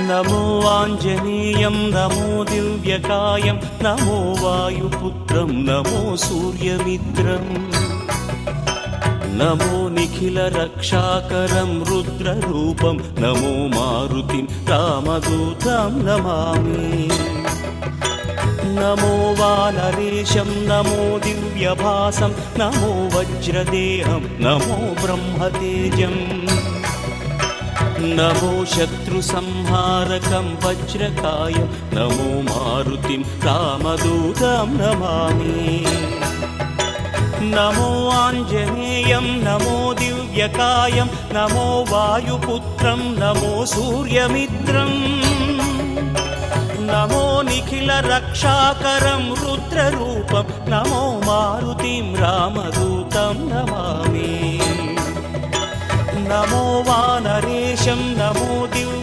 నమో ఆంజనేయం నమో దివ్యకాయం నమో వాయుపుత్రం నమో సూర్యమిత్రం నమో నిఖిల రక్షాకరం రుద్రరూపం నమో మారుతిం రామదూతం నమామి నమో వానరేశం నమో దివ్యభాసం నమో వజ్రదేహం నమో బ్రహ్మతేజం నమో శత్రు సంహారకం వజ్రకాయం నమో మారుతిం రామదూతం నమామి నమో ఆంజనేయం నమో దివ్యకాయం నమో వాయుపుత్రం నమో సూర్యమిత్రం నమో నిఖిల రక్షాకరం రుద్రరూపం నమో మారుతిం రామదూతం నమామి నమో వానరేశం నమో దివ్య